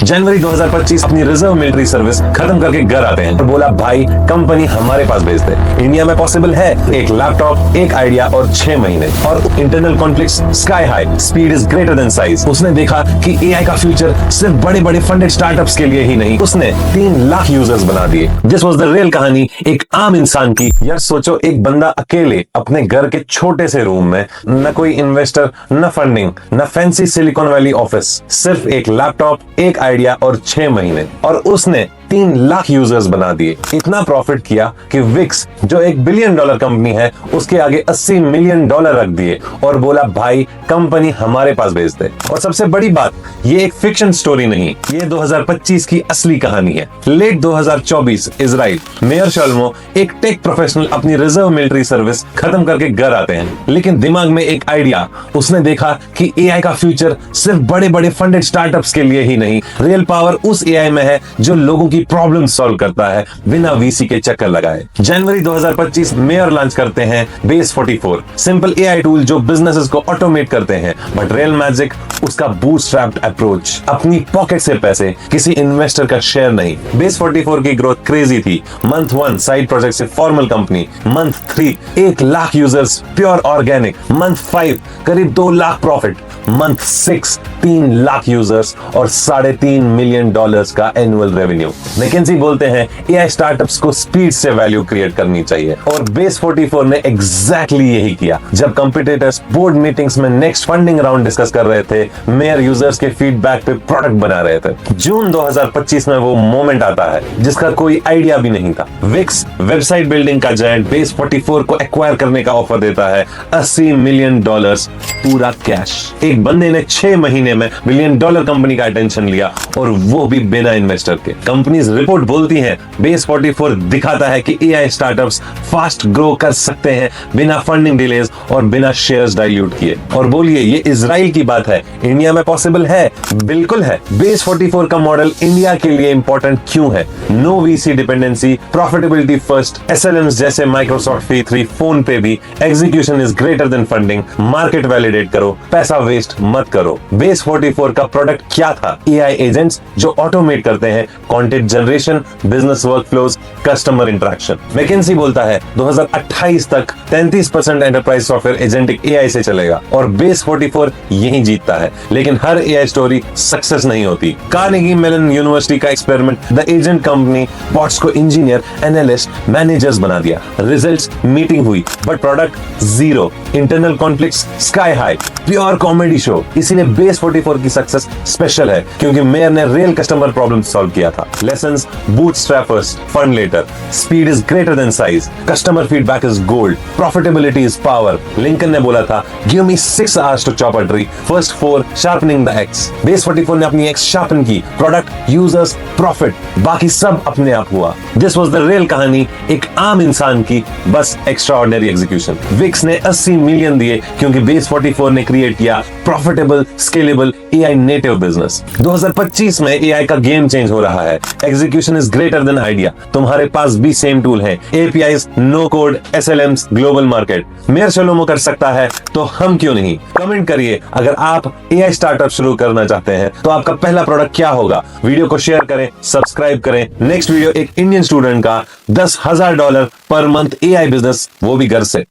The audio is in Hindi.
जनवरी 2025 अपनी रिजर्व मिलिट्री सर्विस खत्म करके घर आते हैं और बोला भाई कंपनी हमारे पास भेज दे। इंडिया में पॉसिबल है एक लैपटॉप, एक आइडिया और 6 महीने और internal conflicts sky high, speed is greater than size. उसने देखा कि एआई का फ्यूचर सिर्फ बड़े बड़े फंडेड स्टार्टअप्स के लिए ही नहीं, उसने 3 लाख यूजर्स बना दिए। दिस वाज द रियल कहानी एक आम इंसान की। यार सोचो, एक बंदा अकेले अपने घर के छोटे से रूम में, न कोई इन्वेस्टर, न फंडिंग, न फैंसी सिलिकॉन वैली ऑफिस, सिर्फ एक लैपटॉप, एक आइडिया और 6 महीने, और उसने 3 लाख यूजर्स बना दिए। इतना प्रॉफिट किया कि विक्स जो $1 बिलियन कंपनी है उसके आगे $80 मिलियन रख दिए और बोला भाई कंपनी हमारे पास भेज दे। और सबसे बड़ी बात, ये एक फिक्शन स्टोरी नहीं, ये 2025 की असली कहानी है। लेट 2024 इजराइल, मेयर शलोमो एक टेक प्रोफेशनल अपनी रिजर्व मिलिट्री सर्विस खत्म करके घर आते हैं, लेकिन दिमाग में एक आइडिया। उसने देखा कि एआई का फ्यूचर सिर्फ बड़े बड़े फंडेड स्टार्टअप्स के लिए ही नहीं, रियल पावर उस एआई में है जो लोगों की प्रॉब्लम सॉल्व करता है बिना वीसी के चक्कर लगाए। जनवरी 2025 मेयर लॉन्च करते हैं बेस 44, सिंपल एआई टूल जो बिजनेसेस को ऑटोमेट करते हैं, बट रियल मैजिक उसका बूटस्ट्रैप्ड अप्रोच, अपनी पॉकेट से पैसे, किसी इन्वेस्टर का शेयर नहीं। बेस 44 की ग्रोथ क्रेजी थी। मंथ 1 साइड प्रोजेक्ट से formal company, month 3 1 lakh users pure organic, month 5 करीब 2 lakh profit, month 6 3 lakh users और $3.5 मिलियन का एनुअल रेवेन्यू। मैकेंजी बोलते हैं एआई स्टार्टअप्स को स्पीड से वैल्यू क्रिएट करनी चाहिए और बेस 44 ने एग्जैक्टली यही किया। जब कंपटीटर्स बोर्ड मीटिंग्स में नेक्स्ट फंडिंग राउंड डिस्कस कर रहे थे, मेयर यूजर्स के फीडबैक पे प्रोडक्ट बना रहे थे। जून 2025 में वो मोमेंट आता है जिसका कोई आइडिया भी नहीं था। विक्स वेबसाइट बिल्डिंग का जायंट बेस 44 को एक्वायर करने का ऑफर देता है, $80 मिलियन पूरा कैश। एक बंदे ने 6 महीने में $1 बिलियन कंपनी का अटेंशन लिया और वो भी बिना इन्वेस्टर के। कंपनीज रिपोर्ट बोलती हैं बेस 44 दिखाता है कि एआई स्टार्टअप्स फास्ट ग्रो कर सकते हैं बिना फंडिंग डिलेज और बिना शेयर्स डाइल्यूट किए। और बोलिए ये इजराइल की बात है, इंडिया में पॉसिबल है? बिल्कुल है। बेस 44 का मॉडल इंडिया के लिए इंपॉर्टेंट क्यों है? No VC dependency, profitability first, SLMs जैसे माइक्रोसॉफ्ट V3, फोन पे भी, execution is greater than funding, market validate करो, पैसा वेस्ट मत करो। बेस 44 का प्रोडक्ट क्या था? एआई एजेंट्स जो ऑटोमेट करते हैं content generation, business workflows, customer interaction. McKinsey बोलता है 2028 तक 33% एंटरप्राइज सॉफ्टवेयर एजेंटिक एआई से चलेगा और बेस 44 यही जीतता है। लेकिन हर एआई स्टोरी सक्सेस नहीं होती। कार्नेगी मेलन यूनिवर्सिटी का experiment, the agent company bots को इंजीनियर, एनालिस्ट, मैनेजर्स बना दिया। रिजल्ट्स मीटिंग हुई but product zero, internal conflicts sky high, pure comedy show. इसीलिए बेस 44 की सक्सेस स्पेशल है क्योंकि मेयर ने रियल कस्टमर प्रॉब्लम सॉल्व किया था। Lessons, bootstrap first, fund later, speed is greater than size, customer feedback is gold, profitability is power. Lincoln ने बोला था give me 6 hours to chop a tree, first 4 sharpening the axe. Base 44 ने अपनी एक्स शार्पन की, प्रोडक्ट, यूजर्स, प्रॉफिट, बाकी सब अपने आप हुआ। दिस वाज द रियल कहानी एक आम इंसान की, बस एक्स्ट्राऑर्डिनरी एग्जीक्यूशन। विक्स ने 80 मिलियन दिए क्योंकि बेस 44 ने क्रिएट किया profitable, scalable AI native business. 2025 में एआई का गेम चेंज हो रहा है। Execution is greater than idea. तुम्हारे पास भी सेम टूल है, APIs, no code, SLMs, global market. Meir Shlomo कर सकता है तो हम क्यों नहीं? कमेंट करिए अगर आप एआई स्टार्टअप शुरू करना चाहते हैं तो आपका पहला प्रोडक्ट क्या होगा? वीडियो को शेयर करें, सब्सक्राइब करें। नेक्स्ट वीडियो एक इंडियन स्टूडेंट का $10,000 पर मंथ एआई बिजनेस, वो भी घर से।